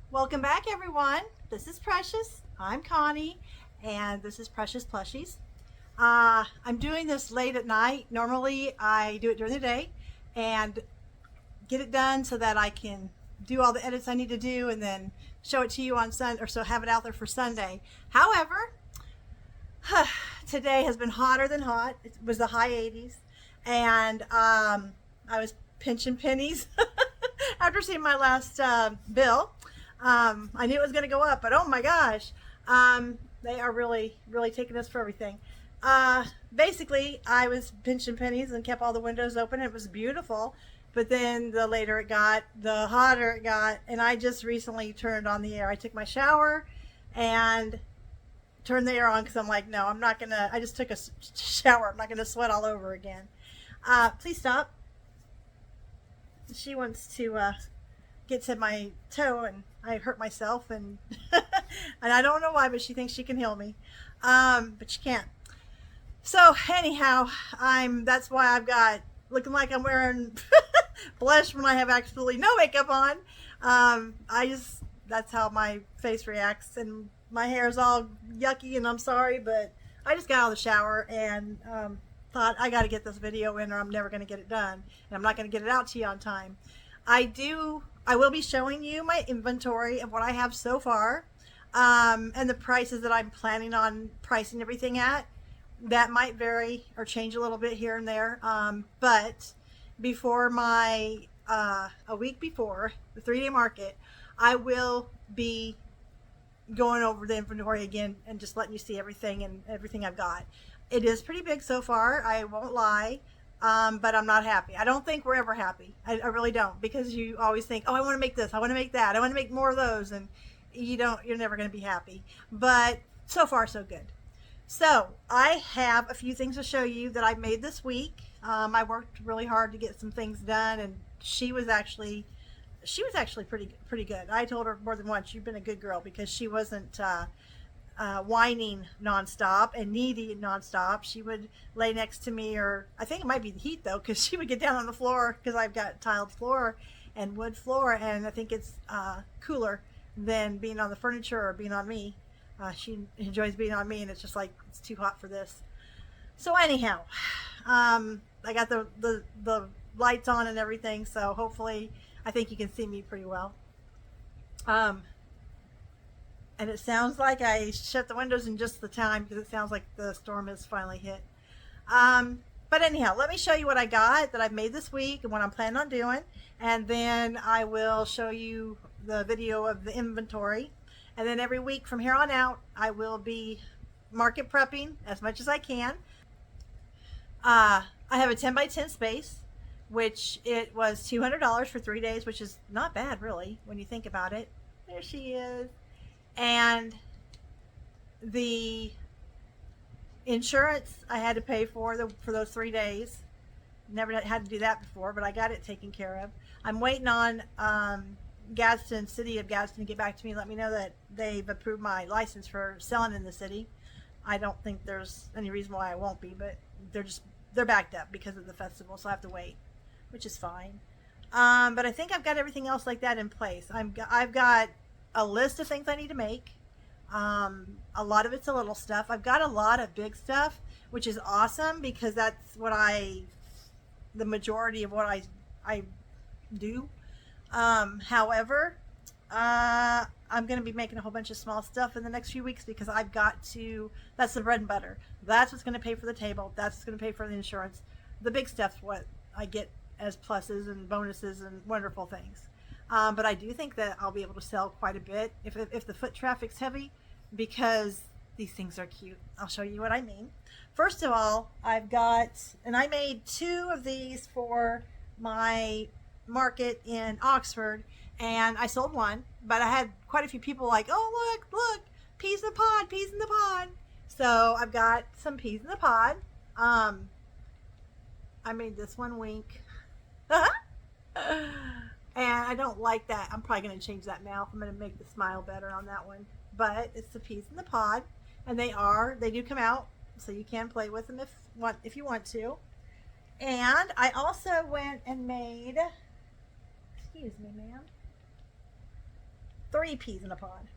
Welcome back, everyone. This is Precious. I'm Connie, and this is Precious Plushies. I'm doing this late at night. Normally, I do it during the day and get it done so that I can do all the edits I need to do and then show it to you on Sunday, or so have it out there for Sunday. However, today has been hotter than hot. It was the high 80s, and I was pinching pennies after seeing my last bill. I knew it was going to go up, but oh my gosh, they are really taking us for everything. Basically, I was pinching pennies and kept all the windows open. It was beautiful, but then the later it got, the hotter it got, and I just recently turned on the air. I took my shower and turned the air on because I'm like, no, I'm not gonna. I just took a shower. I'm not gonna sweat all over again. Please stop. She wants to get to my toe, and I hurt myself, and and I don't know why, but she thinks she can heal me, but she can't. So anyhow, that's why I've got looking like I'm wearing blush when I have absolutely no makeup on. That's how my face reacts, and my hair is all yucky, and I'm sorry, but I just got out of the shower and thought I got to get this video in, or I'm never going to get it done, and I'm not going to get it out to you on time. I will be showing you my inventory of what I have so far, and the prices that I'm planning on pricing everything at. That might vary or change a little bit here and there, but before a week before the 3-day market, I will be going over the inventory again and just letting you see everything and everything I've got. It is pretty big so far, I won't lie. But I'm not happy. I don't think we're ever happy. I really don't, because you always think, oh, I want to make this, I want to make that, I want to make more of those, and you're never going to be happy. But so far, so good. So I have a few things to show you that I made this week. I worked really hard to get some things done, and she was actually pretty good. I told her more than once, you've been a good girl, because she wasn't whining nonstop and needy nonstop. She would lay next to me, or I think it might be the heat though, because she would get down on the floor, because I've got tiled floor and wood floor, and I think it's cooler than being on the furniture or being on me. She enjoys being on me, and it's just like, it's too hot for this. So anyhow, I got the lights on and everything, so hopefully I think you can see me pretty well. And it sounds like I shut the windows in just the time, because it sounds like the storm has finally hit. But anyhow, let me show you what I got that I've made this week and what I'm planning on doing. And then I will show you the video of the inventory. And then every week from here on out, I will be market prepping as much as I can. I have a 10 by 10 space, which it was $200 for 3 days, which is not bad really when you think about it. There she is. And the insurance I had to pay for those 3 days. Never had to do that before, but I got it taken care of. I'm waiting on City of Gadsden to get back to me and let me know that they've approved my license for selling in the city. I don't think there's any reason why I won't be, but they're backed up because of the festival, so I have to wait, which is fine. But I think I've got everything else like that in place. I've got a list of things I need to make. A lot of it's a little stuff. I've got a lot of big stuff, which is awesome, because that's the majority of what I do. However, I'm going to be making a whole bunch of small stuff in the next few weeks, because that's the bread and butter. That's what's going to pay for the table. That's what's going to pay for the insurance. The big stuff's what I get as pluses and bonuses and wonderful things. But I do think that I'll be able to sell quite a bit if the foot traffic's heavy, because these things are cute. I'll show you what I mean. First of all, I made 2 of these for my market in Oxford, and I sold one, but I had quite a few people like, oh, look, peas in the pod, peas in the pod. So I've got some peas in the pod. I made this one wink. And I don't like that. I'm probably going to change that mouth. I'm going to make the smile better on that one. But it's the peas in the pod, and they do come out, so you can play with them if you want to. And I also went and made, excuse me, ma'am. 3 peas in a pod.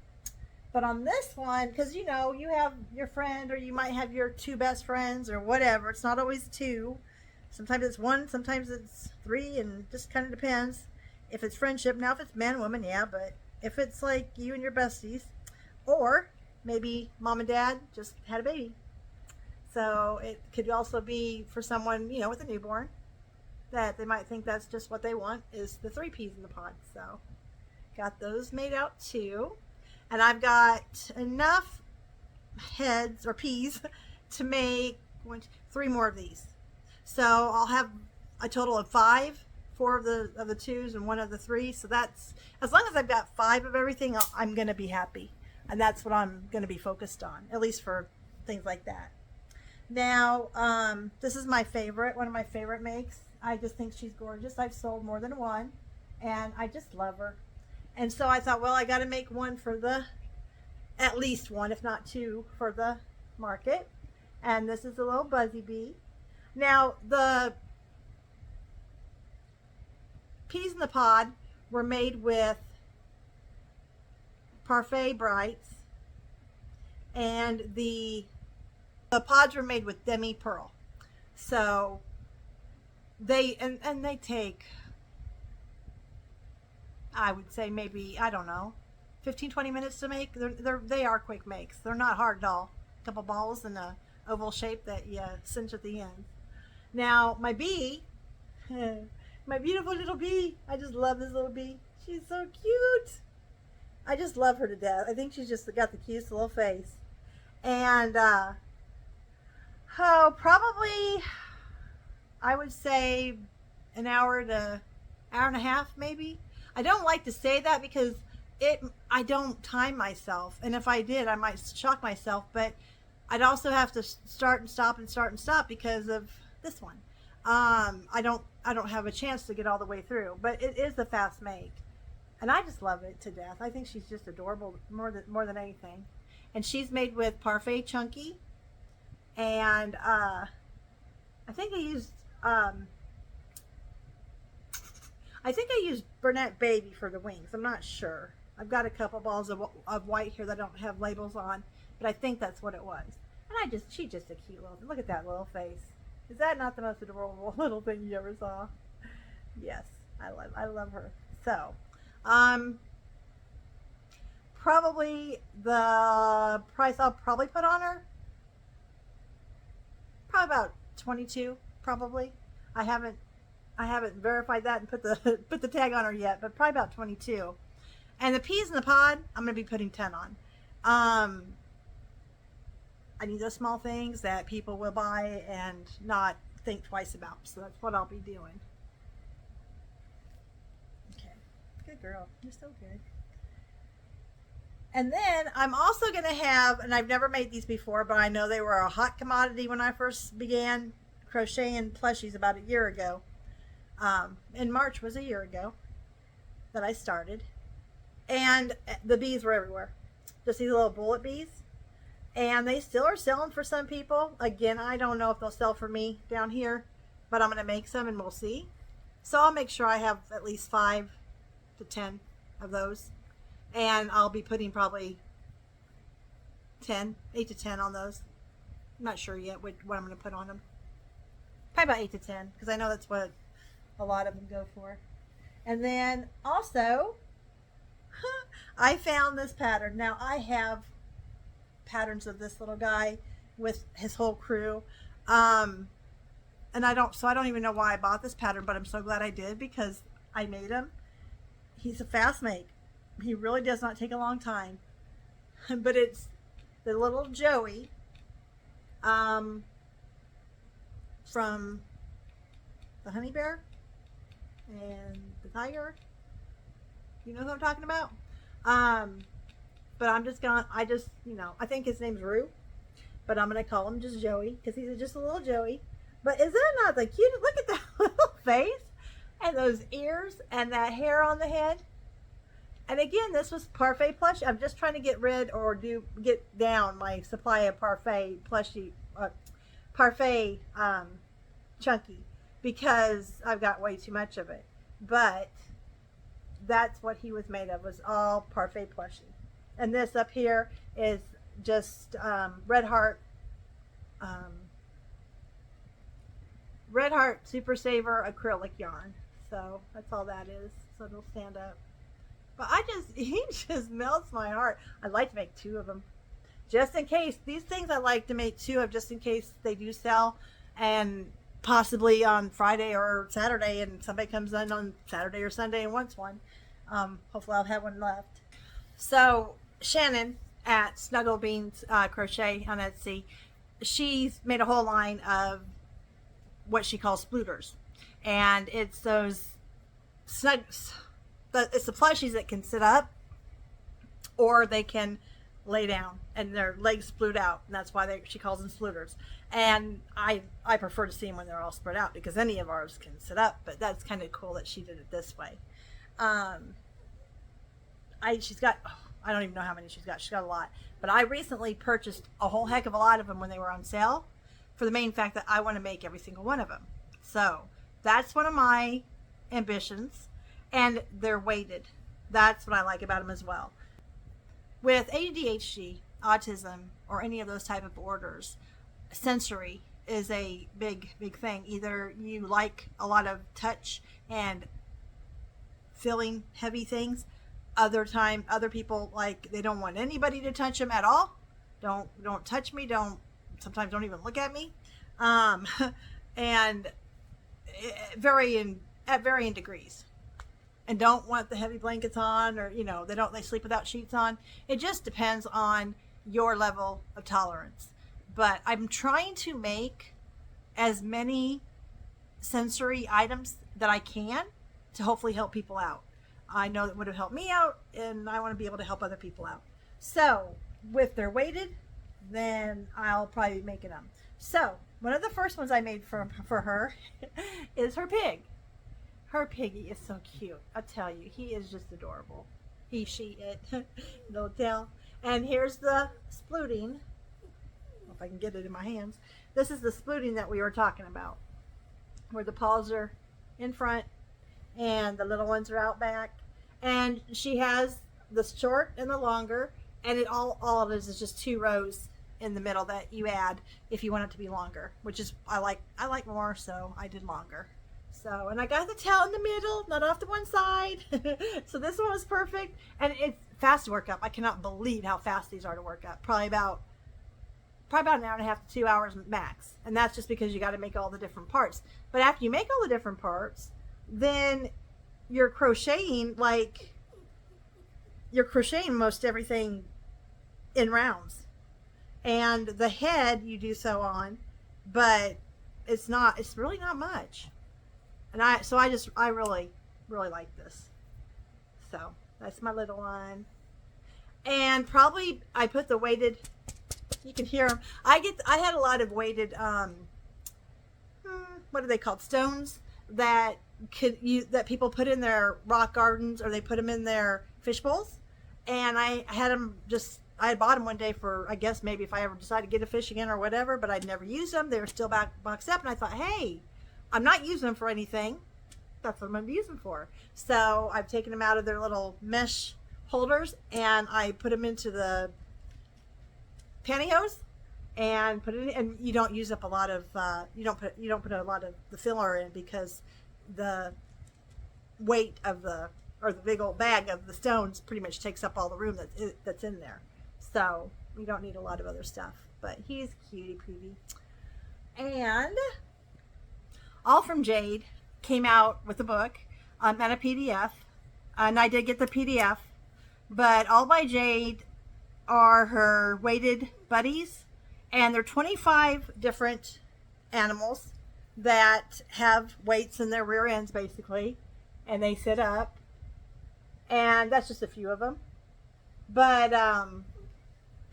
But on this one, because you know, you have your friend, or you might have your 2 best friends, or whatever. It's not always 2. Sometimes it's 1, sometimes it's 3, and just kind of depends. If it's friendship, now if it's man, woman, yeah, but if it's like you and your besties, or maybe mom and dad just had a baby. So it could also be for someone, you know, with a newborn, that they might think that's just what they want, is the 3 peas in the pod. So got those made out too. And I've got enough heads or peas to make 3 more of these. So I'll have a total of 5, 4 of the 2s and 1 of the 3. So that's, as long as I've got 5 of everything, I'm going to be happy. And that's what I'm going to be focused on, at least for things like that. Now, this is my favorite, one of my favorite makes. I just think she's gorgeous. I've sold more than 1, and I just love her. And so I thought, well, I got to make one for at least 1, if not 2, for the market. And this is a little buzzy bee. Now, the peas in the pod were made with Parfait Brights, and the pods were made with Demi Pearl. So they take, I would say, maybe, I don't know, 15-20 minutes to make. They are quick makes. They're not hard at all. A couple balls in a oval shape that you cinch at the end. Now, my bee, my beautiful little bee, I just love this little bee. She's so cute. I just love her to death. I think she's just got the cutest little face. And probably, I would say an hour to hour and a half, maybe. I don't like to say that because I don't time myself, and if I did, I might shock myself. But I'd also have to start and stop and start and stop because of this one. I don't have a chance to get all the way through, but it is a fast make, and I just love it to death. I think she's just adorable more than anything. And she's made with Parfait Chunky, and I think I used Burnett Baby for the wings. I'm not sure. I've got a couple balls of white here that I don't have labels on, but I think that's what it was. And she's just a cute little, look at that little face. Is that not the most adorable little thing you ever saw? Yes, I love her. So, probably the price I'll probably put on her, probably about 22, probably. I haven't verified that and put the tag on her yet, but probably about 22. And the peas in the pod, I'm going to be putting 10 on. I need those small things that people will buy and not think twice about. So that's what I'll be doing. Okay. Good girl. You're so good. And then I'm also going to have, and I've never made these before, but I know they were a hot commodity when I first began crocheting plushies about a year ago. In March was a year ago that I started. And the bees were everywhere. Just these little bullet bees. And they still are selling for some people. Again, I don't know if they'll sell for me down here, but I'm going to make some and we'll see. So I'll make sure I have at least 5 to 10 of those. And I'll be putting probably 8 to 10 on those. I'm not sure yet what I'm going to put on them. Probably about 8 to 10, because I know that's what a lot of them go for. And then also, I found this pattern. Now I have patterns of this little guy with his whole crew. And I don't even know why I bought this pattern, but I'm so glad I did because I made him. He's a fast make. He really does not take a long time. But it's the little Joey from the Honey Bear and the Tiger. You know who I'm talking about? But I think his name's Rue, but I'm going to call him just Joey because he's just a little Joey. But is that not the cutest? Look at that little face and those ears and that hair on the head. And again, this was Parfait plush. I'm just trying to get rid or get down my supply of Parfait plushie, Parfait Chunky, because I've got way too much of it. But that's what he was made of, was all parfait plushie. And this up here is just Red Heart Super Saver acrylic yarn. So that's all that is. So it'll stand up. But he just melts my heart. I'd like to make 2 of them, just in case. These things I like to make 2 of, just in case they do sell, and possibly on Friday or Saturday, and somebody comes in on Saturday or Sunday and wants one. Hopefully I'll have one left. So Shannon at Snuggle Beans Crochet on Etsy, she's made a whole line of what she calls splooters, and it's those it's the plushies that can sit up or they can lay down and their legs sploot out, and that's why she calls them splooters. And I prefer to see them when they're all spread out, because any of ours can sit up, but that's kind of cool that she did it this way. She's got, I don't even know how many she's got a lot, but I recently purchased a whole heck of a lot of them when they were on sale, for the main fact that I want to make every single one of them. So that's one of my ambitions. And they're weighted. That's what I like about them as well. With ADHD, autism, or any of those type of orders, sensory is a big thing. Either you like a lot of touch and feeling heavy things. Other people, like, they don't want anybody to touch them at all. Don't touch me. Sometimes don't even look at me. And at varying degrees. And don't want the heavy blankets on, or they sleep without sheets on. It just depends on your level of tolerance. But I'm trying to make as many sensory items that I can to hopefully help people out. I know that would have helped me out, and I want to be able to help other people out. So if they're weighted, then I'll probably be making them. So one of the first ones I made for her is her pig. Her piggy is so cute. I tell you, he is just adorable. He, she, it, no tell. And here's the splooting. If I can get it in my hands. This is the splooting that we were talking about, where the paws are in front and the little ones are out back. And she has the short and the longer, and all it is just 2 rows in the middle that you add if you want it to be longer, which is I like more, so I did longer. So, and I got the tail in the middle, not off to one side. So this one was perfect, and it's fast to work up. I cannot believe how fast these are to work up. Probably about an hour and a half to 2 hours max, and that's just because you got to make all the different parts. But after you make all the different parts, then you're crocheting most everything in rounds, and the head you do so on, but it's really not much. And I really like this. So that's my little one. And probably I put the weighted, you can hear them. I had a lot of weighted, what are they called? Stones that people put in their rock gardens, or they put them in their fish bowls. And I had bought them one day for, I guess maybe if I ever decide to get a fish again or whatever, but I'd never used them. They were still boxed up, and I thought, hey, I'm not using them for anything. That's what I'm going to be using them for. So I've taken them out of their little mesh holders, and I put them into the pantyhose and put it in. And you don't use up a lot of you don't put a lot of the filler in, because the weight of the big old bag of the stones pretty much takes up all the room that's in there. So we don't need a lot of other stuff. But he's cutie pootie. And All from Jade came out with a book and a PDF, and I did get the PDF. But All by Jade are her weighted buddies, and they're 25 different animals that have weights in their rear ends, basically, and they sit up. And that's just a few of them. But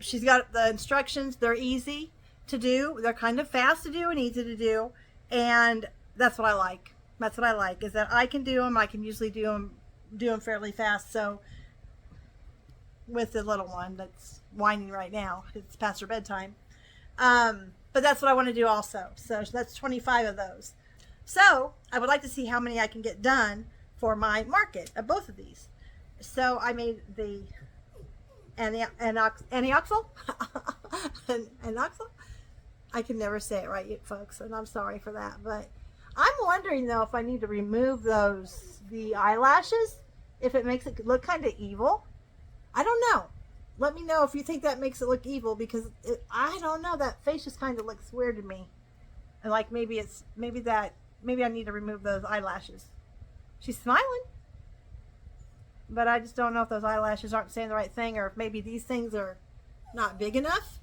she's got the instructions. They're easy to do. They're kind of fast to do and easy to do. And that's what I like. That's what I like, is that I can do them. I can usually do them fairly fast. So with the little one that's whining right now, it's past her bedtime. But that's what I want to do also. So that's 25 of those. So I would like to see how many I can get done for my market of both of these. So I made the antioxal. I can never say it right, folks, and I'm sorry for that. But I'm wondering though if I need to remove the eyelashes, if it makes it look kind of evil. I don't know. Let me know if you think that makes it look evil, because I don't know. That face just kind of looks weird to me. And like maybe I need to remove those eyelashes. She's smiling. But I just don't know if those eyelashes aren't saying the right thing, or if maybe these things are not big enough.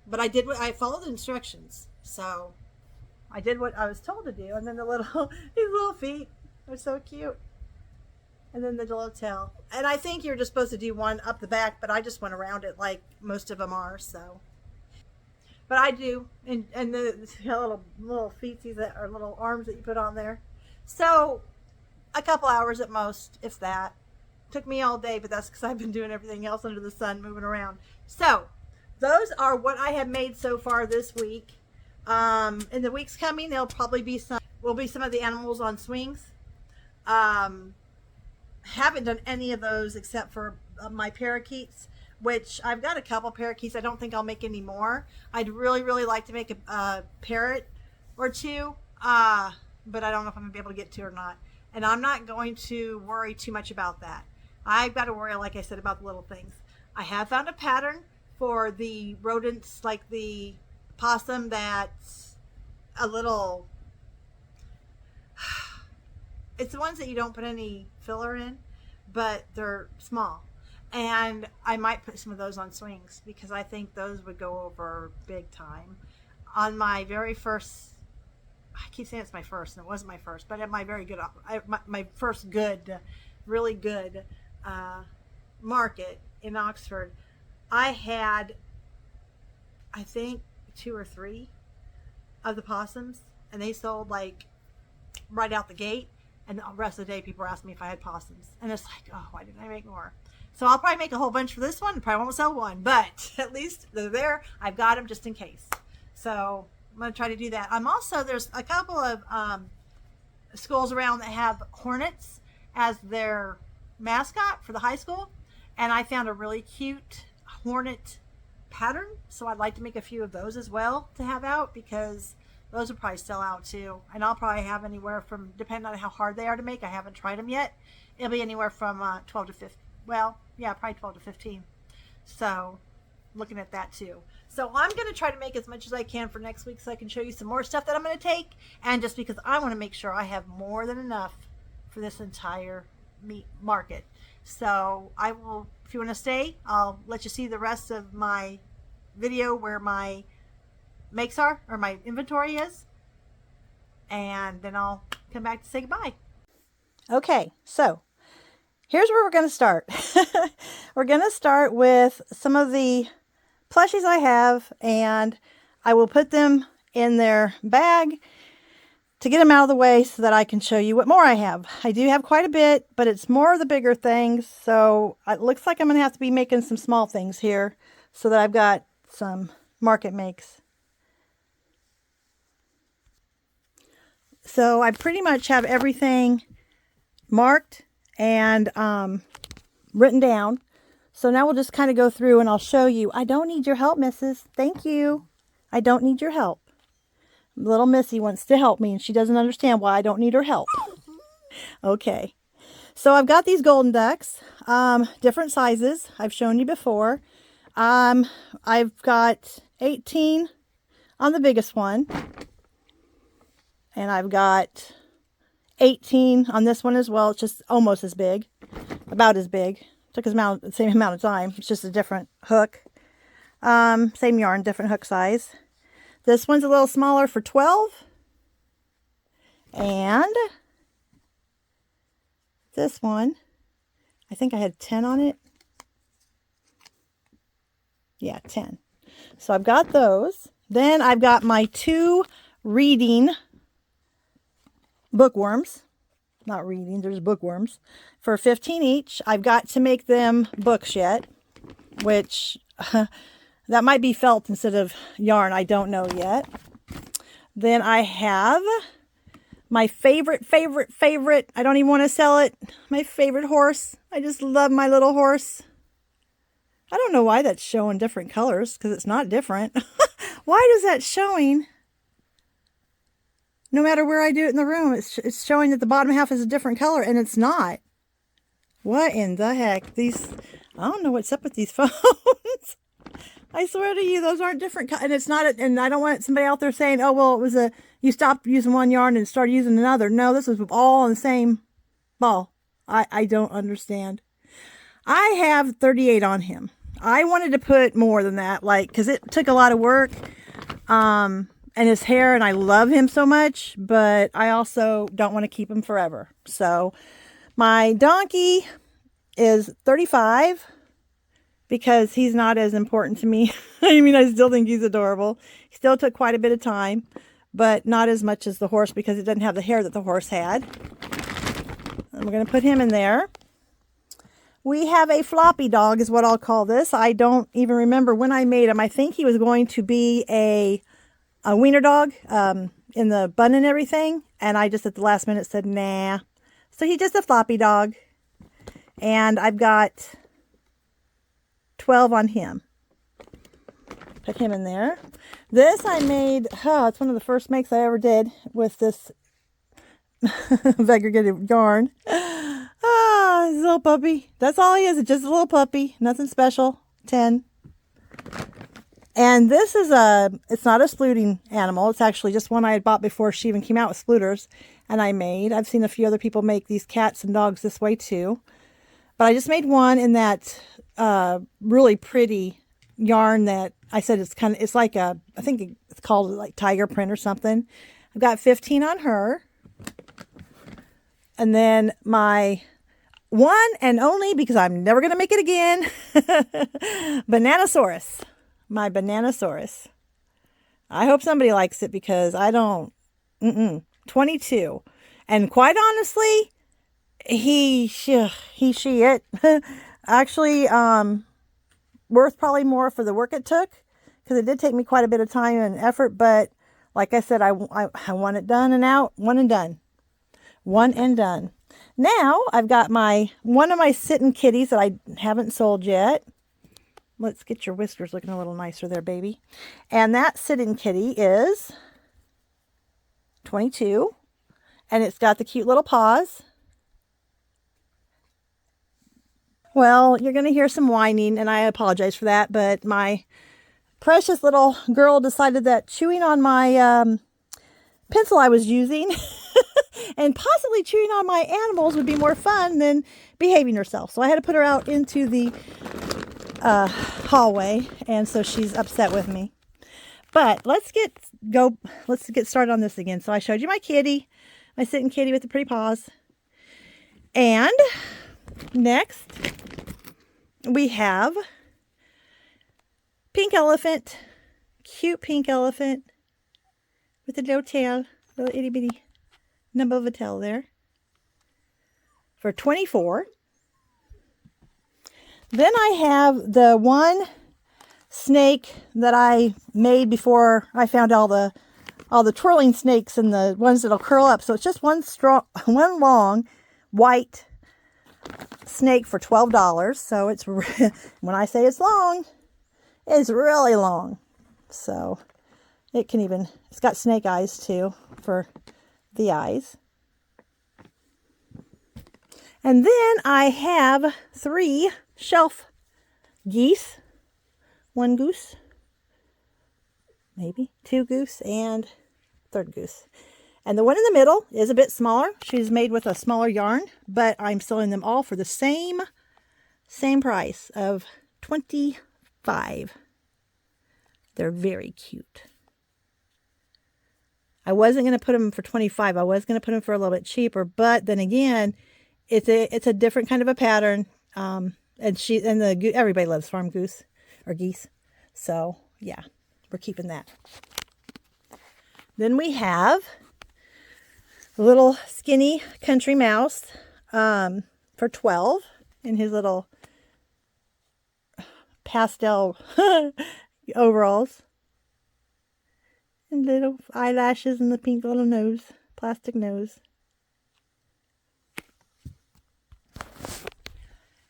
But I followed the instructions. So I did what I was told to do. And then these little feet are so cute. And then the little tail. And I think you're just supposed to do one up the back, but I just went around it like most of them are, so. But I do, and the little feetsies that are little arms that you put on there. So a couple hours at most, if that. Took me all day, but that's because I've been doing everything else under the sun, moving around. So those are what I have made so far this week. In the weeks coming, there'll probably be some of the animals on swings. Haven't done any of those except for my parakeets, which I've got a couple parakeets. I don't think I'll make any more. I'd really like to make a parrot or two, but I don't know if I'm gonna be able to get to or not. And I'm not going to worry too much about that. I've got to worry, like I said, about the little things. I have found a pattern for the rodents, like the possum, that's a little, it's the ones that you don't put any filler in, but they're small. And I might put some of those on swings, because I think those would go over big time. On my very first, I keep saying it's my first, and it wasn't my first, but at my very good, my first good, really good market in Oxford, I had, I think, 2 or 3 of the possums, and they sold like right out the gate. And the rest of the day, people were asking me if I had possums, and it's like, oh, why didn't I make more? So I'll probably make a whole bunch for this one, and probably won't sell one, but at least they're there. I've got them just in case. So I'm going to try to do that. There's a couple of schools around that have hornets as their mascot for the high school, and I found a really cute hornet pattern, so I'd like to make a few of those as well to have out, because those will probably sell out too. And I'll probably have anywhere from, depending on how hard they are to make, I haven't tried them yet, it'll be anywhere from 12 to 15. Well, yeah, probably 12 to 15. So looking at that too. So I'm going to try to make as much as I can for next week, so I can show you some more stuff that I'm going to take, and just because I want to make sure I have more than enough for this entire meat market. So I will, if you want to stay, I'll let you see the rest of my video where my makes are, or my inventory is, and then I'll come back to say goodbye. Okay, so here's where we're going to start. We're going to start with some of the plushies I have, and I will put them in their bag to get them out of the way so that I can show you what more I have. I do have quite a bit, but it's more of the bigger things, so it looks like I'm going to have to be making some small things here so that I've got some market makes. So I pretty much have everything marked and written down. So now we'll just kind of go through and I'll show you. I don't need your help, Mrs. Thank you. I don't need your help. Little Missy wants to help me, and she doesn't understand why I don't need her help. Okay. So I've got these golden ducks, different sizes. I've shown you before. I've got 18 on the biggest one. And I've got 18 on this one as well. It's just almost as big, about as big. Took the same amount of time. It's just a different hook. Same yarn, different hook size. This one's a little smaller for 12. And this one, I think I had 10 on it. Yeah, 10. So I've got those. Then I've got my 2 reading bookworms. Not reading, there's bookworms. For 15 each. I've got to make them books yet, which that might be felt instead of yarn. I don't know yet. Then I have My favorite, I don't even want to sell it. My favorite horse. I just love my little horse. I don't know why that's showing different colors, because it's not different. Why does that showing? No matter where I do it in the room, it's showing that the bottom half is a different color, and it's not. What in the heck? I don't know what's up with these phones. I swear to you, those aren't different. And it's not, and I don't want somebody out there saying, oh, well, it was you stopped using one yarn and started using another. No, this was all on the same ball. I don't understand. I have 38 on him. I wanted to put more than that, because it took a lot of work, and his hair, and I love him so much, but I also don't want to keep him forever. So my donkey is 35 because he's not as important to me. I mean, I still think he's adorable. He still took quite a bit of time, but not as much as the horse because it doesn't have the hair that the horse had. And we're going to put him in there. We have a floppy dog is what I'll call this. I don't even remember when I made him. I think he was going to be a wiener dog in the bun and everything. And I just at the last minute said, nah. So he's just a floppy dog. And I've got 12 on him. Put him in there. This I made, it's one of the first makes I ever did with this segregated yarn. His little puppy. That's all he is. It's just a little puppy. Nothing special. 10. And this is it's not a splooting animal. It's actually just one I had bought before she even came out with splooters. And I made. I've seen a few other people make these cats and dogs this way too. But I just made one in that really pretty yarn that I said it's like I think it's called like tiger print or something. I've got 15 on her. And then my one and only, because I'm never going to make it again, Bananasaurus. My Bananasaurus. I hope somebody likes it because I don't. 22. And quite honestly, it actually worth probably more for the work it took, because it did take me quite a bit of time and effort. But like I said, I want it done and out, one and done. One and done. Now I've got one of my sitting kitties that I haven't sold yet. Let's get your whiskers looking a little nicer there, baby. And that sitting kitty is 22. And it's got the cute little paws. Well, you're going to hear some whining, and I apologize for that. But my precious little girl decided that chewing on my pencil I was using and possibly chewing on my animals would be more fun than behaving herself. So I had to put her out into the hallway, and so she's upset with me. But let's get started on this again. So I showed you my kitty, my sitting kitty with the pretty paws. And next we have pink elephant, cute pink elephant with a little tail, little itty bitty number of a tail there, for 24. Then I have the one snake that I made before I found all the twirling snakes and the ones that'll curl up. So it's just one long white snake for $12. So it's when I say it's long, it's really long. So it's got snake eyes too for the eyes. And then I have 3 shelf geese. 1 goose, maybe 2 goose, and 3rd goose. And the one in the middle is a bit smaller. She's made with a smaller yarn, but I'm selling them all for the same price of $25. They're very cute. I wasn't going to put them for $25. I was going to put them for a little bit cheaper, but then again, it's a different kind of a pattern. And everybody loves farm goose or geese. So yeah, we're keeping that. Then we have a little skinny country mouse for $12 in his little pastel overalls and little eyelashes and the pink little nose. Plastic nose.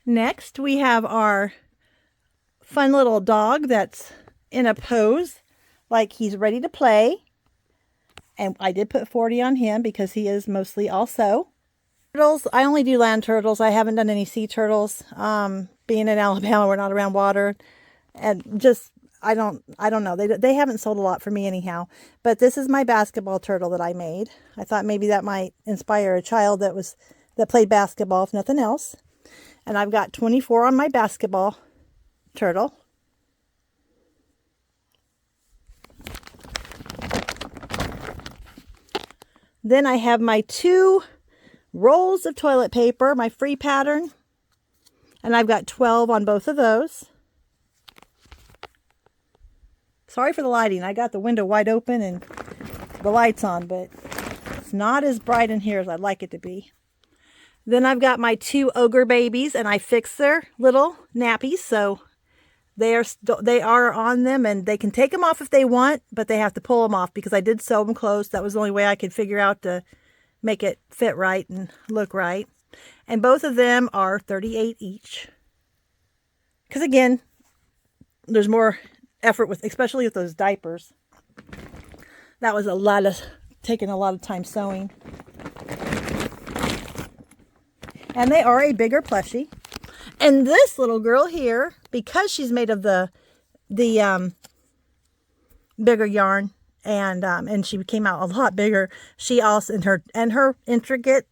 Next, we have our fun little dog that's in a pose like he's ready to play. And I did put 40 on him because he is mostly also. Turtles, I only do land turtles. I haven't done any sea turtles. Being in Alabama, we're not around water. And just, I don't know. They haven't sold a lot for me anyhow. But this is my basketball turtle that I made. I thought maybe that might inspire a child that played basketball, if nothing else. And I've got 24 on my basketball turtle. Then I have my 2 rolls of toilet paper, my free pattern. And I've got 12 on both of those. Sorry for the lighting. I got the window wide open and the lights on, but it's not as bright in here as I'd like it to be. Then I've got my 2 ogre babies, and I fixed their little nappies, so they are on them, and they can take them off if they want, but they have to pull them off because I did sew them closed. That was the only way I could figure out to make it fit right and look right. And both of them are 38 each. Because again, there's more effort especially with those diapers. That was taking a lot of time sewing. And they are a bigger plushie. And this little girl here, because she's made of the bigger yarn, and she came out a lot bigger, she also, and her intricate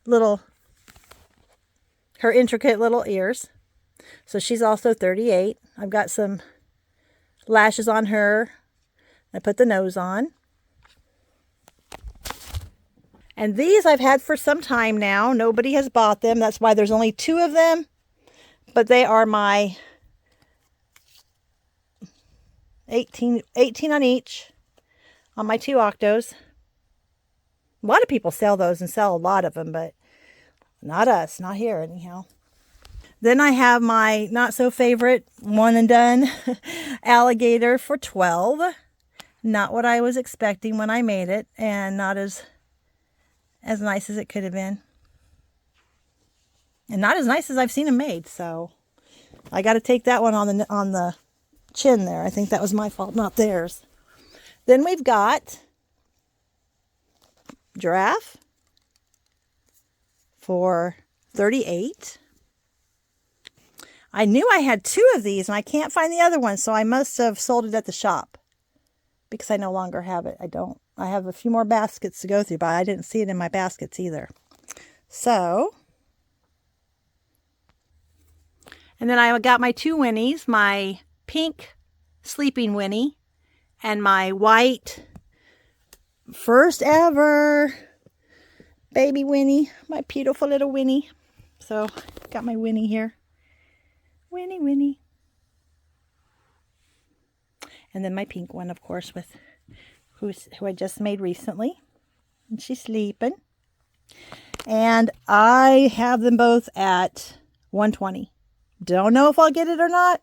little ears. So she's also 38. I've got some lashes on her. I put the nose on. And these I've had for some time now. Nobody has bought them. That's why there's only 2 of them. But they are my 18 on each on my 2 octos. A lot of people sell those and sell a lot of them, but not us. Not here anyhow. Then I have my not so favorite one and done alligator for 12. Not what I was expecting when I made it, and not as nice as it could have been. And not as nice as I've seen them made, so I got to take that one on the chin there. I think that was my fault, not theirs. Then we've got giraffe for 38. I knew I had 2 of these and I can't find the other one, so I must have sold it at the shop because I no longer have it. I have a few more baskets to go through, but I didn't see it in my baskets either. So, and then I got my 2 Winnies, my pink sleeping Winnie and my white first ever baby Winnie, my beautiful little Winnie. So, got my Winnie here. Winnie. And then my pink one, of course, with who I just made recently. And she's sleeping. And I have them both at 120. Don't know if I'll get it or not,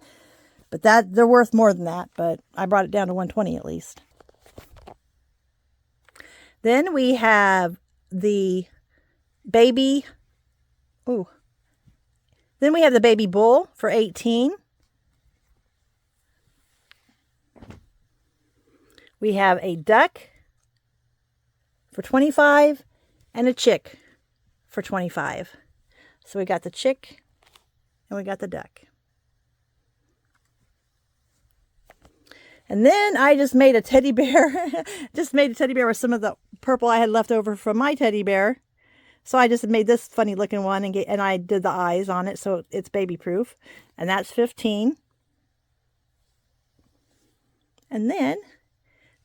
but they're worth more than that. But I brought it down to 120 at least. Then we have the baby. Ooh. Then we have the baby bull for 18. We have a duck for 25 and a chick for 25. So we got the chick and we got the duck. And then I just made a teddy bear. With some of the purple I had left over from my teddy bear. So I just made this funny looking one and I did the eyes on it so it's baby proof. And that's 15. And then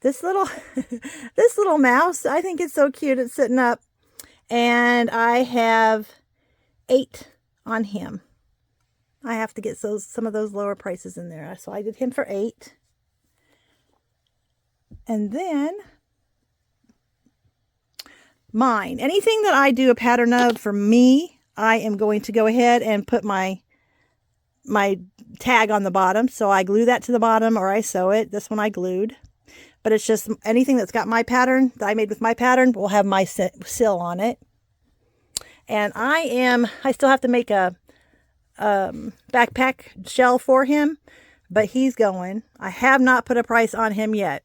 this little mouse, I think it's so cute. It's sitting up. And I have 8 on him. I have to get some of those lower prices in there. So I did him for 8. And then mine. Anything that I do a pattern of for me, I am going to go ahead and put my tag on the bottom. So I glue that to the bottom or I sew it. This one I glued. but it's just anything that's got my pattern that I made with my pattern will have my sill on it. And I still have to make a backpack shell for him, but he's going. I have not put a price on him yet,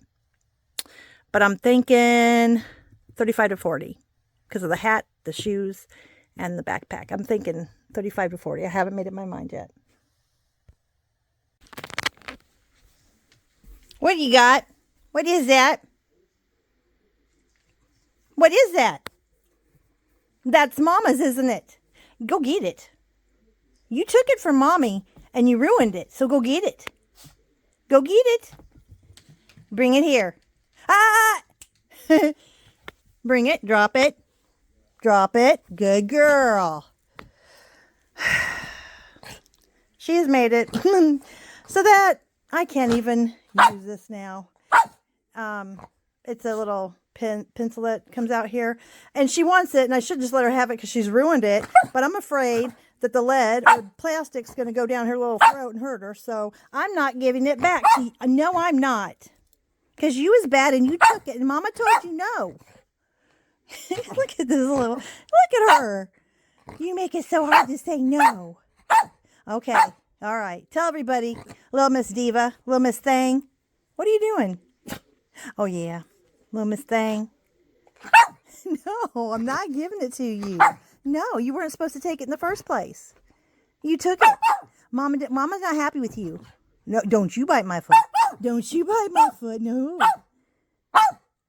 but I'm thinking 35 to 40 because of the hat, the shoes, and the backpack. I'm thinking 35 to 40. I haven't made up my mind yet. What do you got? What is that? What is that? That's Mama's, isn't it? Go get it. You took it from Mommy and you ruined it, so go get it. Go get it. Bring it here. Ah! Bring it. Drop it. Drop it. Good girl. She's made it. So that I can't even use this now. It's a little pencil that comes out here, and she wants it, and I should just let her have it because she's ruined it, but I'm afraid that the lead or plastic's going to go down her little throat and hurt her, so I'm not giving it back. No, I'm not, because you was bad and you took it, and Mama told you no. Look at this little, look at her. You make it so hard to say no. Okay, all right, tell everybody, little Miss Diva, little Miss Thing, what are you doing? Oh yeah, little Miss Thing. No, I'm not giving it to you. No, you weren't supposed to take it in the first place. You took it. Mama's not happy with you. No, don't you bite my foot. Don't you bite my foot. No.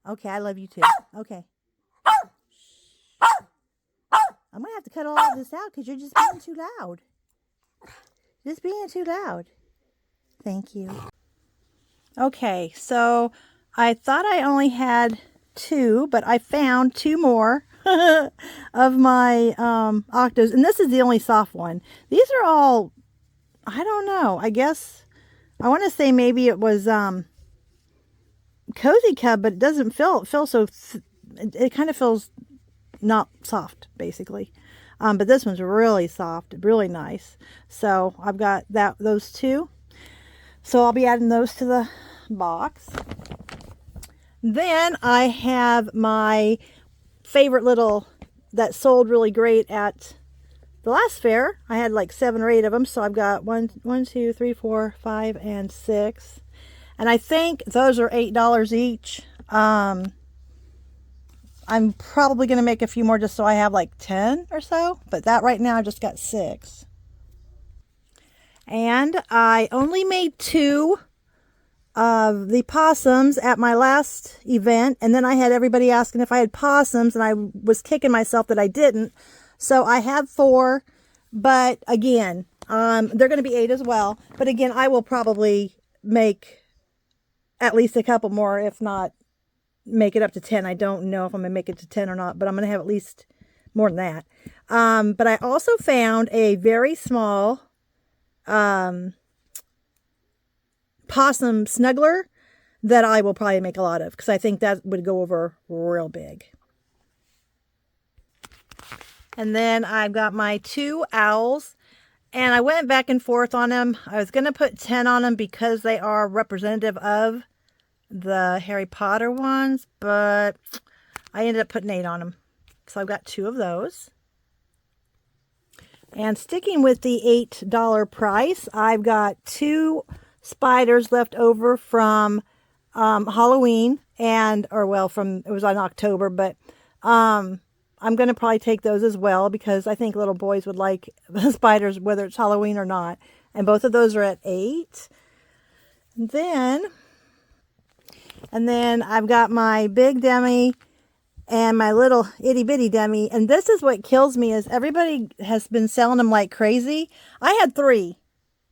Okay, I love you too. Okay. I'm going to have to cut all of this out because you're just being too loud. Just being too loud. Thank you. Okay, so I thought I only had 2, but I found 2 more of my octos, and this is the only soft one. These are all, I don't know, I guess I want to say maybe it was Cozy Cub, but it doesn't feel so it kind of feels not soft basically, but this one's really soft, really nice. So I've got those 2, so I'll be adding those to the box. Then I have my favorite little, that sold really great at the last fair. I had like 7 or 8 of them. So I've got 1, 2, 3, 4, 5, and 6. And I think those are $8 each. I'm probably going to make a few more just so I have like 10 or so. But that right now I just got 6. And I only made 2 of the possums at my last event, and then I had everybody asking if I had possums, and I was kicking myself that I didn't. So I have 4, but again, they're going to be 8 as well. But again, I will probably make at least a couple more, if not make it up to 10. I don't know if I'm going to make it to 10 or not, but I'm going to have at least more than that. But I also found a very small possum snuggler that I will probably make a lot of because I think that would go over real big. And then I've got my 2 owls, and I went back and forth on them. I was going to put 10 on them because they are representative of the Harry Potter ones, but I ended up putting 8 on them. So I've got 2 of those. And sticking with the $8 price, I've got 2 spiders left over from Halloween, it was on October, but I'm going to probably take those as well because I think little boys would like the spiders whether it's Halloween or not. And both of those are at 8. And then I've got my big demi and my little itty bitty demi, and this is what kills me is everybody has been selling them like crazy. I had 3.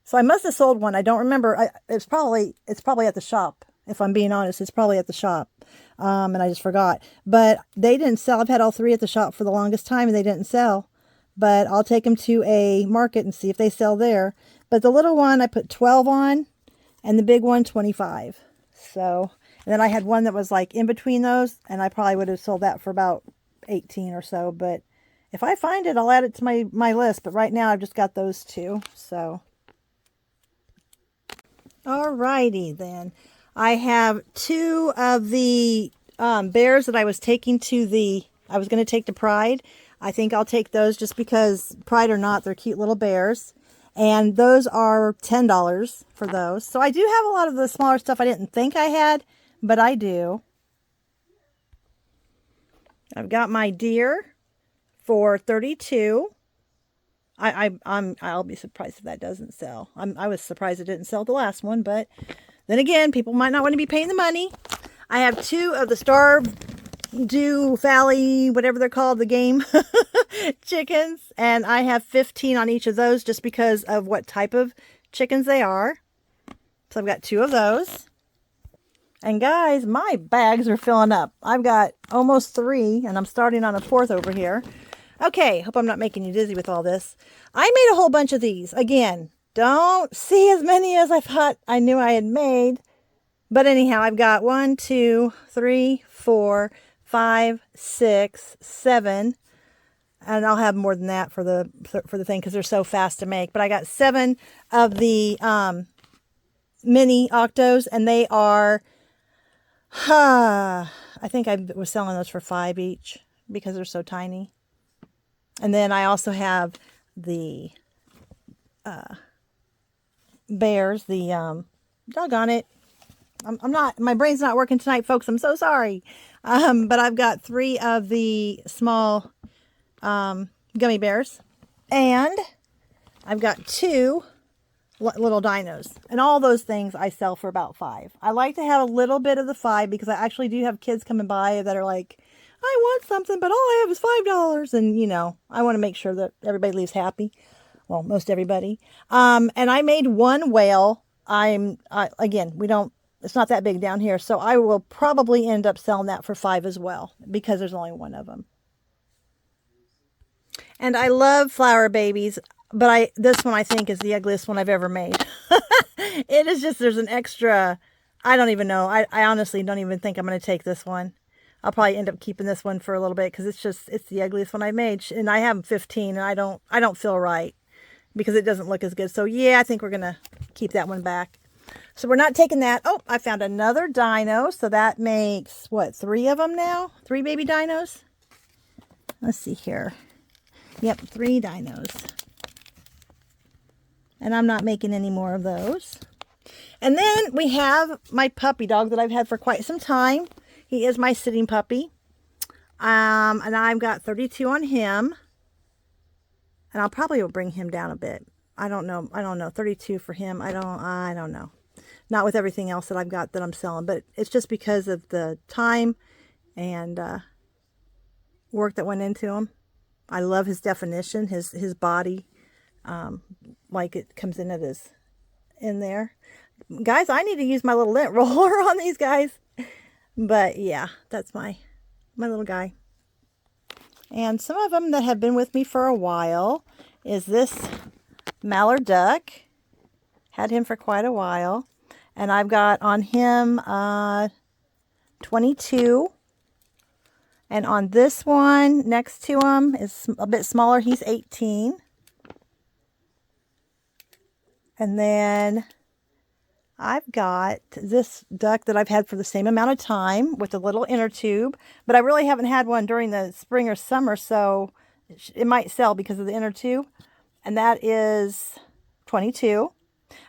So I must have sold one. I don't remember. It's probably at the shop. If I'm being honest, it's probably at the shop. And I just forgot. But they didn't sell. I've had all 3 at the shop for the longest time and they didn't sell. But I'll take them to a market and see if they sell there. But the little one I put 12 on and the big one 25. So, and then I had one that was like in between those, and I probably would have sold that for about 18 or so. But if I find it, I'll add it to my list. But right now I've just got those 2. So. Alrighty then. I have two of the bears that I was taking to I was going to take to Pride. I think I'll take those just because, Pride or not, they're cute little bears. And those are $10 for those. So I do have a lot of the smaller stuff I didn't think I had, but I do. I've got my deer for $32. I'll be surprised if that doesn't sell. I was surprised it didn't sell the last one, but then again, people might not want to be paying the money. I have two of the Stardew Valley, whatever they're called, the game chickens, and I have 15 on each of those just because of what type of chickens they are. So I've got two of those. And guys, my bags are filling up. I've got almost 3, and I'm starting on a 4th over here. Okay, hope I'm not making you dizzy with all this. I made a whole bunch of these. Again, don't see as many as I thought I knew I had made. But anyhow, I've got 1, 2, 3, 4, 5, 6, 7. And I'll have more than that for the thing because they're so fast to make. But I got 7 of the mini octos, and they are, I think I was selling those for $5 each because they're so tiny. And then I also have the bears, doggone it. I'm not, my brain's not working tonight, folks. I'm so sorry. But I've got 3 of the small gummy bears. And I've got 2 little dinos. And all those things I sell for about $5. I like to have a little bit of the $5 because I actually do have kids coming by that are like, I want something, but all I have is $5. And, you know, I want to make sure that everybody leaves happy. Well, most everybody. And I made 1 whale. Again, it's not that big down here. So I will probably end up selling that for $5 as well because there's only 1 of them. And I love flower babies, but this one I think is the ugliest one I've ever made. It is just, there's an extra, I don't even know. I honestly don't even think I'm going to take this one. I'll probably end up keeping this one for a little bit because it's the ugliest one I made. And I have 15 and I don't feel right because it doesn't look as good. So yeah, I think we're going to keep that one back. So we're not taking that. Oh, I found another dino. So that makes, what, 3 of them now? 3 baby dinos? Let's see here. Yep, 3 dinos. And I'm not making any more of those. And then we have my puppy dog that I've had for quite some time. He is my sitting puppy. And I've got 32 on him. And I'll probably will bring him down a bit. I don't know. 32 for him. I don't know. Not with everything else that I've got that I'm selling. But it's just because of the time and work that went into him. I love his definition, his body. Like it comes in in there. Guys, I need to use my little lint roller on these guys. But yeah, that's my little guy. And some of them that have been with me for a while is this mallard duck. Had him for quite a while. And I've got on him 22. And on this one next to him is a bit smaller. He's 18. And then I've got this duck that I've had for the same amount of time with a little inner tube, but I really haven't had one during the spring or summer, so it might sell because of the inner tube. And that is 22.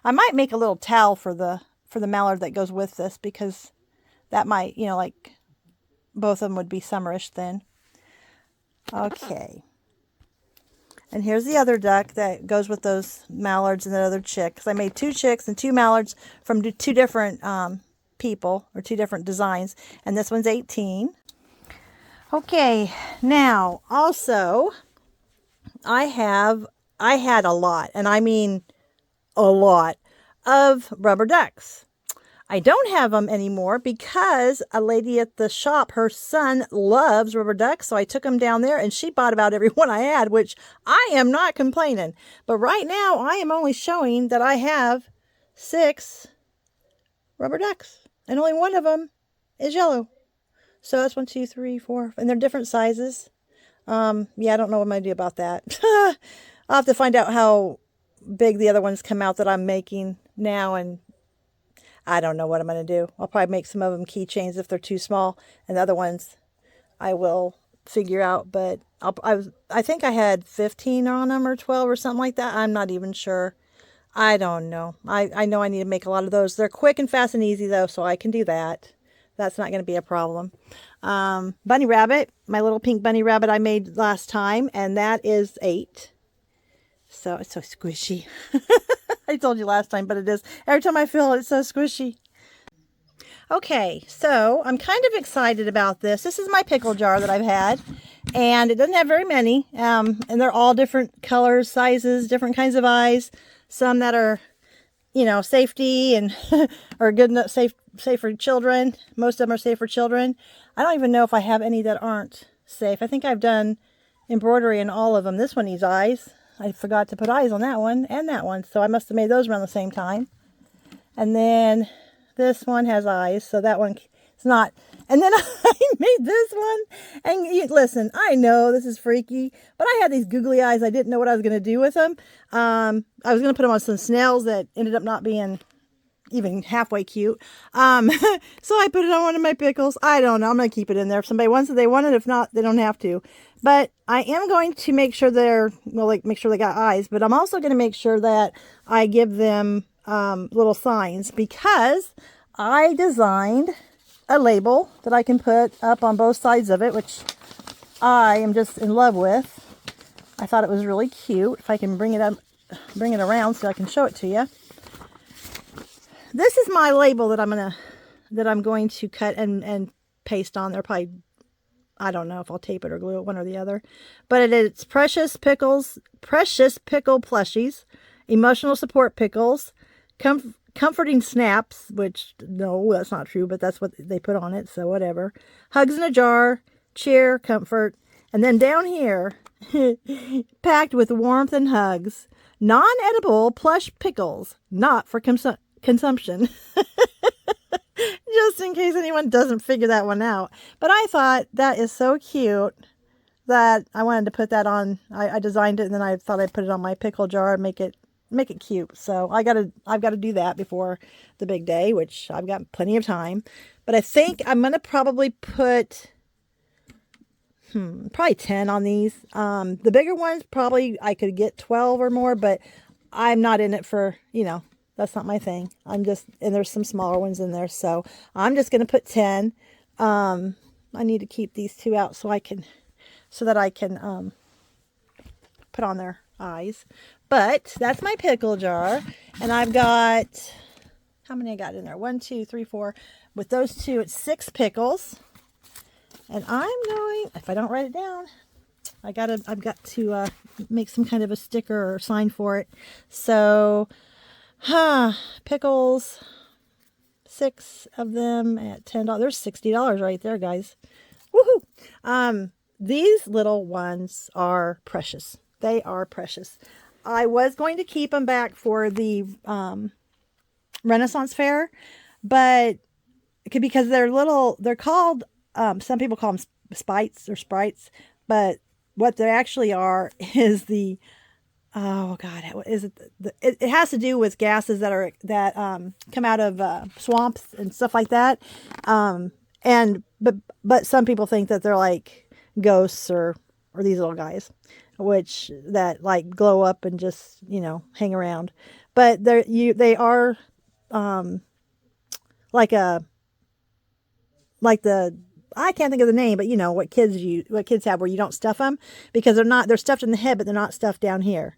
I might make a little towel for the mallard that goes with this because that might, you know, like both of them would be summerish then. Okay. And here's the other duck that goes with those mallards and that other chick. Because I made 2 chicks and 2 mallards from 2 different people or 2 different designs. And this one's 18. Okay, now also I had a lot, and I mean a lot of rubber ducks. I don't have them anymore because a lady at the shop, her son loves rubber ducks. So I took them down there and she bought about every one I had, which I am not complaining. But right now I am only showing that I have 6 rubber ducks and only one of them is yellow. So that's 1, 2, 3, 4, and they're different sizes. Yeah, I don't know what I'm going to do about that. I'll have to find out how big the other ones come out that I'm making now, and I don't know what I'm going to do. I'll probably make some of them keychains if they're too small, and the other ones I will figure out. But I think I had 15 on them or 12 or something like that. I'm not even sure. I don't know. I know I need to make a lot of those. They're quick and fast and easy though, so I can do that. That's not going to be a problem. Bunny rabbit, my little pink bunny rabbit I made last time, and that is 8. So it's so squishy. I told you last time, but it is. Every time I feel it, it's so squishy. Okay, so I'm kind of excited about this. This is my pickle jar that I've had, and it doesn't have very many, and they're all different colors, sizes, different kinds of eyes. Some that are, you know, safety and are good enough, safe for children. Most of them are safe for children. I don't even know if I have any that aren't safe. I think I've done embroidery in all of them. This one needs eyes. I forgot to put eyes on that one and that one, so I must have made those around the same time. And then this one has eyes, so that one is not. And then I made this one, and listen, I know this is freaky, but I had these googly eyes. I didn't know what I was going to do with them. I was going to put them on some snails that ended up not being even halfway cute. So I put it on one of my pickles. I don't know. I'm going to keep it in there. If somebody wants it, they want it. If not, they don't have to. But I am going to make sure make sure they got eyes, but I'm also going to make sure that I give them little signs, because I designed a label that I can put up on both sides of it, which I am just in love with. I thought it was really cute. If I can bring it around so I can show it to you. This is my label that I'm going to cut and paste on there. Probably, I don't know if I'll tape it or glue it, one or the other. But it's Precious Pickle Plushies, Emotional Support Pickles, Comforting Snaps, which, no, that's not true, but that's what they put on it, so whatever. Hugs in a Jar, Cheer, Comfort. And then down here, packed with warmth and hugs, non-edible plush pickles, not for consumption. Just in case anyone doesn't figure that one out. But I thought that is so cute that I wanted to put that on. I designed it, and then I thought I'd put it on my pickle jar and make it cute. So I've got to do that before the big day, which I've got plenty of time. But I think I'm going to probably put probably 10 on these. The bigger ones, probably I could get 12 or more, but I'm not in it for, that's not my thing. And there's some smaller ones in there. So I'm just going to put 10. I need to keep these 2 out so that I can put on their eyes. But that's my pickle jar. And I've got, how many I got in there? 1, 2, 3, 4. With those 2, it's 6 pickles. And I'm going, if I don't write it down, I've got to make some kind of a sticker or sign for it. So, pickles, 6 of them at $10. There's $60 right there, guys. Woohoo! These little ones are precious. They are precious. I was going to keep them back for the Renaissance Fair, but because they're called, some people call them spites or sprites, but what they actually are is oh God, what is it? It has to do with gases that come out of swamps and stuff like that. But some people think that they're like ghosts or these little guys, that like glow up and just, hang around. But they are I can't think of the name, but what kids have where you don't stuff them, because they're stuffed in the head, but they're not stuffed down here.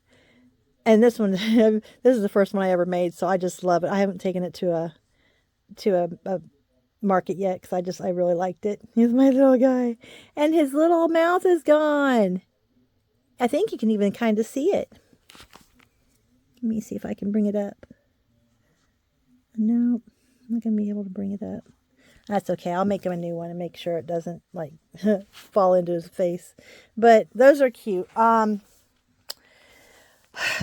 And this one, this is the first one I ever made, so I just love it. I haven't taken it to a market yet, because I really liked it. He's my little guy, and his little mouth is gone. I think you can even kind of see it. Let me see if I can bring it up. No, I'm not gonna be able to bring it up. That's okay. I'll make him a new one and make sure it doesn't like fall into his face. But those are cute.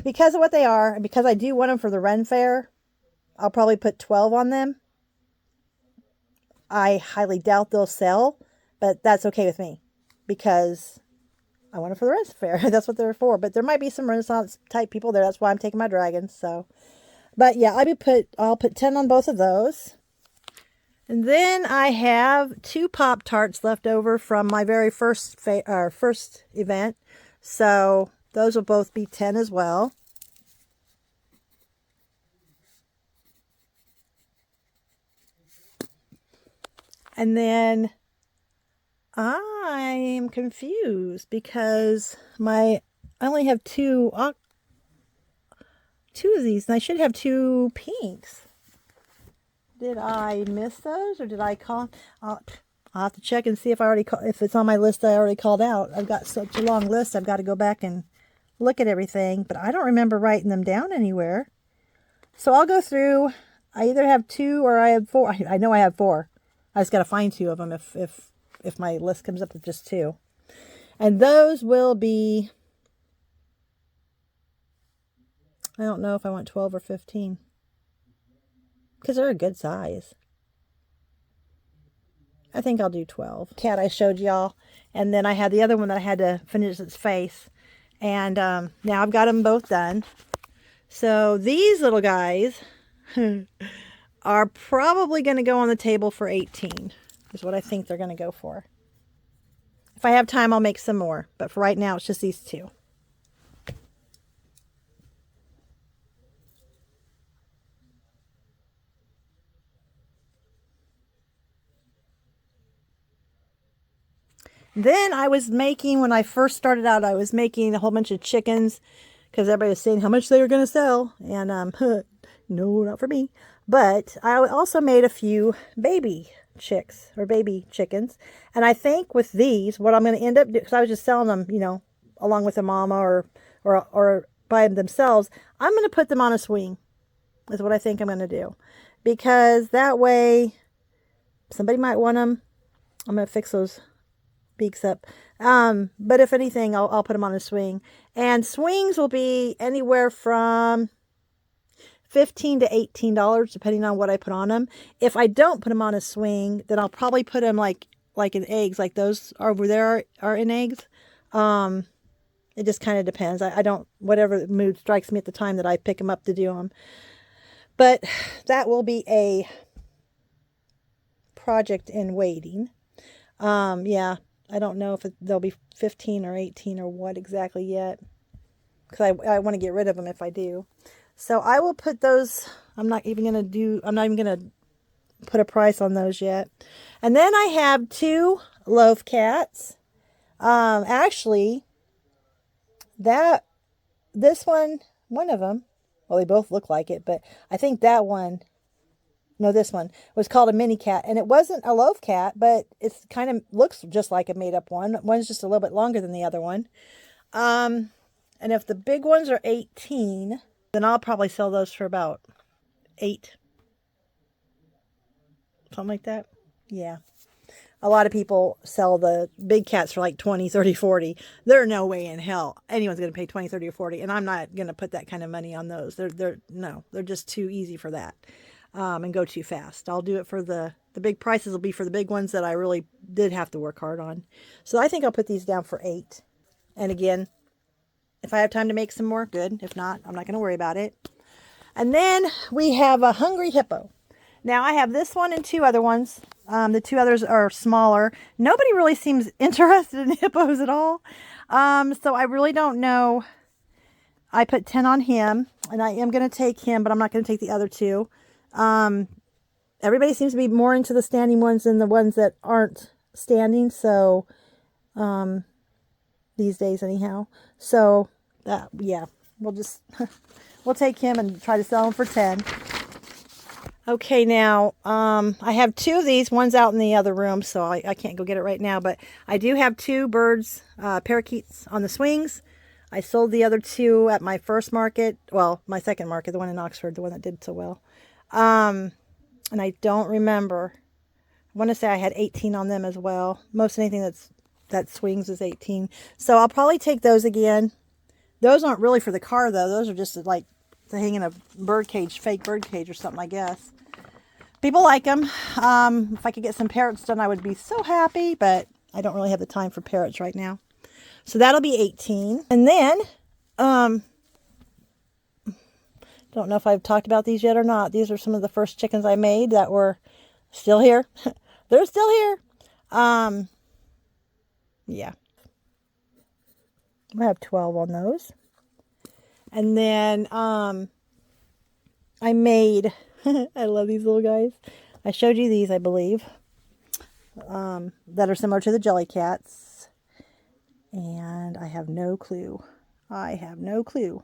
Because of what they are, and because I do want them for the Ren Fair, I'll probably put 12 on them. I highly doubt they'll sell, but that's okay with me, because I want them for the Ren Fair. That's what they're for. But there might be some Renaissance type people there. That's why I'm taking my dragons. So, But yeah, I'll put 10 on both of those. And then I have 2 Pop-Tarts left over from my very first event. So those will both be 10 as well. And then I am confused because I only have two of these, and I should have 2 pinks. Did I miss those, or did I call? I'll have to check and see if if it's on my list I already called out. I've got such a long list. I've got to go back and look at everything, but I don't remember writing them down anywhere. So I'll go through. I either have 2 or I have 4. I know I have 4. I just got to find 2 of them if my list comes up with just 2. And those will be, I don't know if I want 12 or 15. Because they're a good size. I think I'll do 12. Cat I showed y'all. And then I had the other one that I had to finish its face. And now I've got them both done. So these little guys are probably going to go on the table for 18. Is what I think they're going to go for. If I have time, I'll make some more. But for right now, it's just these 2. Then I was making, when I first started out, I was making a whole bunch of chickens because everybody was saying how much they were going to sell. And no, not for me. But I also made a few baby chicks or baby chickens. And I think with these, what I'm going to end up doing, because I was just selling them, you know, along with a mama or by themselves, I'm going to put them on a swing is what I think I'm going to do. Because that way, somebody might want them. I'm going to fix those beaks up. But if anything, I'll put them on a swing. And swings will be anywhere from $15 to $18, depending on what I put on them. If I don't put them on a swing, then I'll probably put them like in eggs, like those over there are in eggs. It just kind of depends. I don't, whatever mood strikes me at the time that I pick them up to do them. But that will be a project in waiting. Yeah, I don't know if they'll be 15 or 18 or what exactly yet. Because I want to get rid of them if I do. So I will put those, I'm not even going to put a price on those yet. And then I have 2 loaf cats. Actually, this one of them, well, they both look like it, but I think that one, no, this one was called a mini cat, and it wasn't a loaf cat, but it's kind of looks just like a made up one. One's just a little bit longer than the other one. And if the big ones are 18, then I'll probably sell those for about 8. Something like that. Yeah. A lot of people sell the big cats for like 20, 30, 40. There's no way in hell anyone's going to pay 20, 30, or 40. And I'm not going to put that kind of money on those. They're just too easy for that. And go too fast. I'll do it for the big prices will be for the big ones that I really did have to work hard on. So I think I'll put these down for 8. And again, if I have time to make some more, good. If not, I'm not going to worry about it. And then we have a hungry hippo. Now I have this one and 2 other ones. The 2 others are smaller. Nobody really seems interested in hippos at all. So I really don't know. I put 10 on him, and I am going to take him, but I'm not going to take the other 2. Everybody seems to be more into the standing ones than the ones that aren't standing. So, these days anyhow. So, yeah, we'll take him and try to sell him for 10. Okay, now, I have 2 of these. One's out in the other room, so I can't go get it right now. But I do have 2 birds, parakeets on the swings. I sold the other 2 at my first market. Well, my second market, the one in Oxford, the one that did so well. And I don't remember. I want to say I had 18 on them as well. Most anything that swings is 18. So I'll probably take those again. Those aren't really for the car, though. Those are just like to hang in a bird cage, fake bird cage or something, I guess. People like them. If I could get some parrots done, I would be so happy, but I don't really have the time for parrots right now. So that'll be 18. And then, Don't know if I've talked about these yet or not. These are some of the first chickens I made that were still here. They're still here. Yeah. I have 12 on those. And then I made, I love these little guys. I showed you these, I believe, that are similar to the jelly cats. And I have no clue. I have no clue.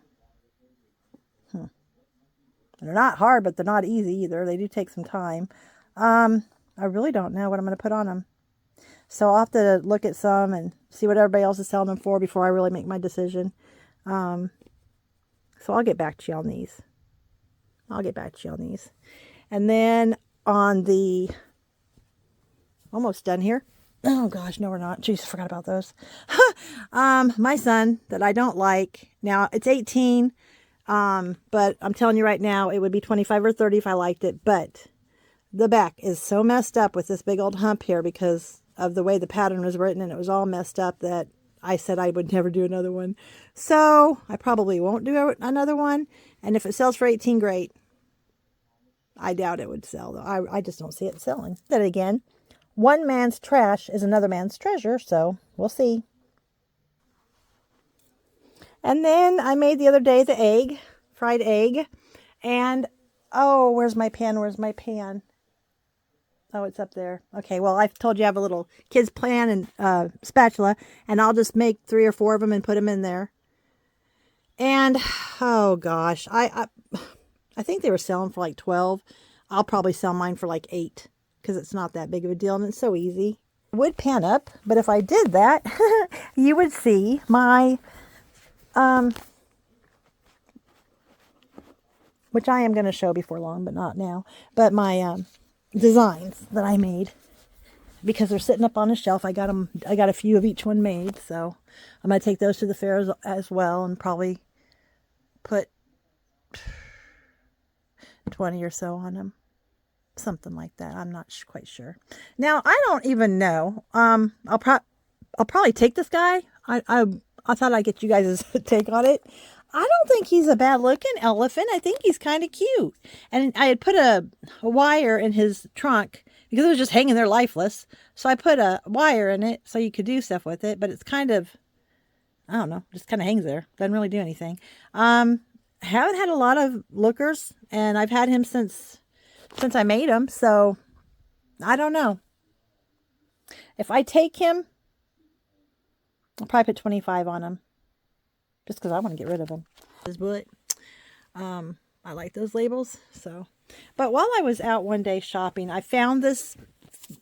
They're not hard, but they're not easy either. They do take some time. I really don't know what I'm going to put on them. So I'll have to look at some and see what everybody else is selling them for before I really make my decision. So I'll get back to you on these. And then on the, almost done here. Oh gosh, no we're not. Jeez, I forgot about those. My son that I don't like. Now it's 18. But I'm telling you right now, it would be 25 or 30 if I liked it. But the back is so messed up with this big old hump here because of the way the pattern was written, and it was all messed up that I said I would never do another one. So I probably won't do another one. And if it sells for 18, great. I doubt it would sell though. I just don't see it selling. Then again, one man's trash is another man's treasure. So we'll see. And then I made the other day the egg, fried egg. And, oh, where's my pan? Oh, it's up there. Okay, well, I've told you I have a little kid's pan and spatula. And I'll just make 3 or 4 of them and put them in there. And, oh gosh, I think they were selling for like 12. I'll probably sell mine for like 8. Because it's not that big of a deal and it's so easy. I would pan up, but if I did that, you would see my... which I am going to show before long, but not now. But my designs that I made, because they're sitting up on a shelf. I got a few of each one made, so I'm going to take those to the fair as well, and probably put 20 or so on them, something like that. I'm not quite sure. Now I don't even know. I'll probably take this guy. I thought I'd get you guys' take on it. I don't think he's a bad looking elephant. I think he's kind of cute. And I had put a wire in his trunk because it was just hanging there lifeless. So I put a wire in it so you could do stuff with it. But it's kind of, I don't know, just kind of hangs there. Doesn't really do anything. Haven't had a lot of lookers. And I've had him since I made him. So I don't know. If I take him, I'll probably put 25 on him. Just because I want to get rid of him. But I like those labels. So, but while I was out one day shopping, I found this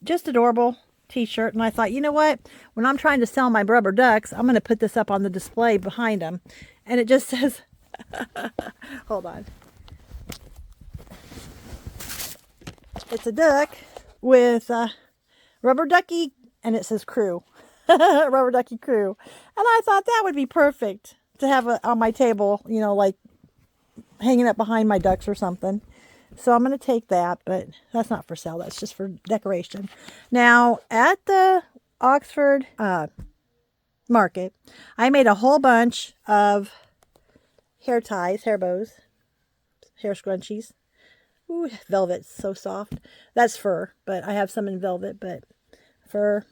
just adorable t-shirt. And I thought, you know what? When I'm trying to sell my rubber ducks, I'm going to put this up on the display behind them. And it just says, hold on. It's a duck with rubber ducky. And it says crew. Rubber ducky crew. And I thought that would be perfect to have on my table, you know, like hanging up behind my ducks or something. So I'm going to take that, but that's not for sale. That's just for decoration. Now, at the Oxford market, I made a whole bunch of hair ties, hair bows, hair scrunchies. Ooh, velvet's so soft. That's fur, but I have some in velvet, but fur.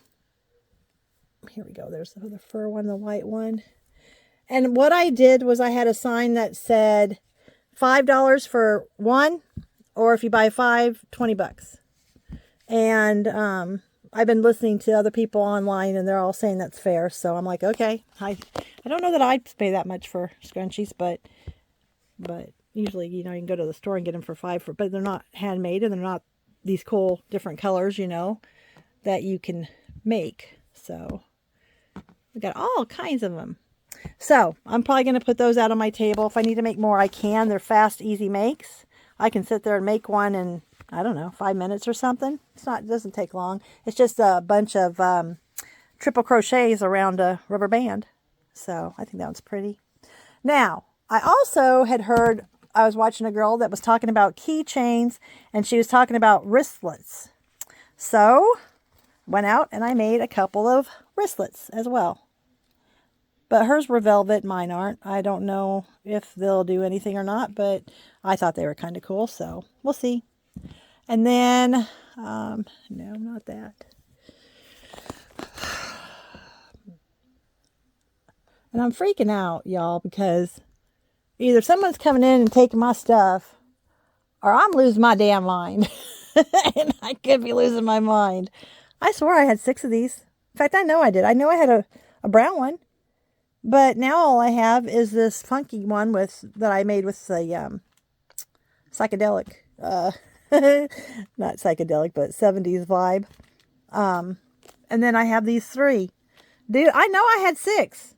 Here we go. There's the fur one, the white one. And what I did was I had a sign that said $5 for one, or if you buy 5, $20. And I've been listening to other people online, and they're all saying that's fair. So I'm like, okay. I don't know that I'd pay that much for scrunchies, but usually, you know, you can go to the store and get them for 5, but they're not handmade, and they're not these cool different colors, you know, that you can make. So we got all kinds of them. So I'm probably going to put those out on my table. If I need to make more, I can. They're fast, easy makes. I can sit there and make one in, I don't know, 5 minutes or something. It doesn't take long. It's just a bunch of triple crochets around a rubber band. So I think that one's pretty. Now, I also had heard, I was watching a girl that was talking about keychains, and she was talking about wristlets. So went out and I made a couple of wristlets as well. But hers were velvet, mine aren't. I don't know if they'll do anything or not, but I thought they were kind of cool, so we'll see. And then, no, not that. And I'm freaking out, y'all, because either someone's coming in and taking my stuff, or I'm losing my damn mind. And I could be losing my mind. I swore I had 6 of these. In fact, I know I did. I know I had a brown one. But now all I have is this funky one that I made with the psychedelic, not psychedelic, but 70s vibe. And then I have these 3. Dude, I know I had 6.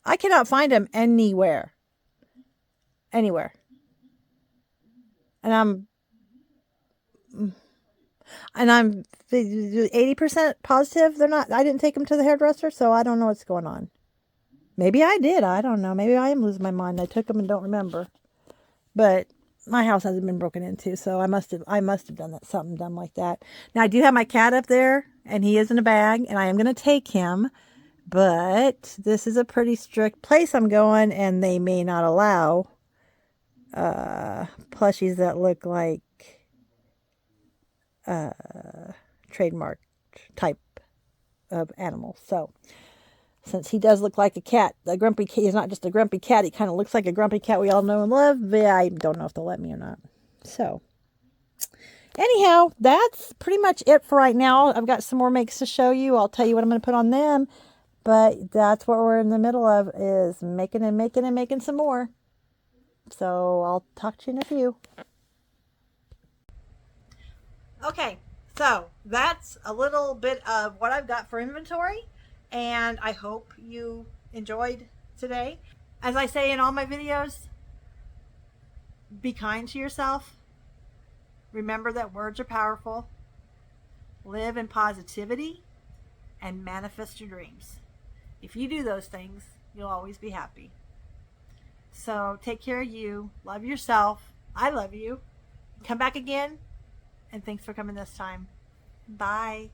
I cannot find them anywhere. Anywhere. And I'm 80% positive they're not. I didn't take them to the hairdresser, so I don't know what's going on. Maybe I did. I don't know. Maybe I am losing my mind. I took them and don't remember. But my house hasn't been broken into, so I must have done something dumb like that. Now I do have my cat up there, and he is in a bag, and I am going to take him. But this is a pretty strict place I'm going, and they may not allow plushies that look like trademark type of animals. So since he does look like a cat, a grumpy cat, he's not just a grumpy cat, he kind of looks like a grumpy cat we all know and love, but I don't know if they'll let me or not. So anyhow, that's pretty much it for right now. I've got some more makes to show you. I'll tell you what I'm going to put on them, but that's what we're in the middle of, is making and making and making some more. So I'll talk to you in a few. Okay, so that's a little bit of what I've got for inventory, and I hope you enjoyed today. As I say in all my videos, be kind to yourself. Remember that words are powerful. Live in positivity and manifest your dreams. If you do those things, you'll always be happy. So take care of you. Love yourself. I love you. Come back again. And thanks for coming this time. Bye.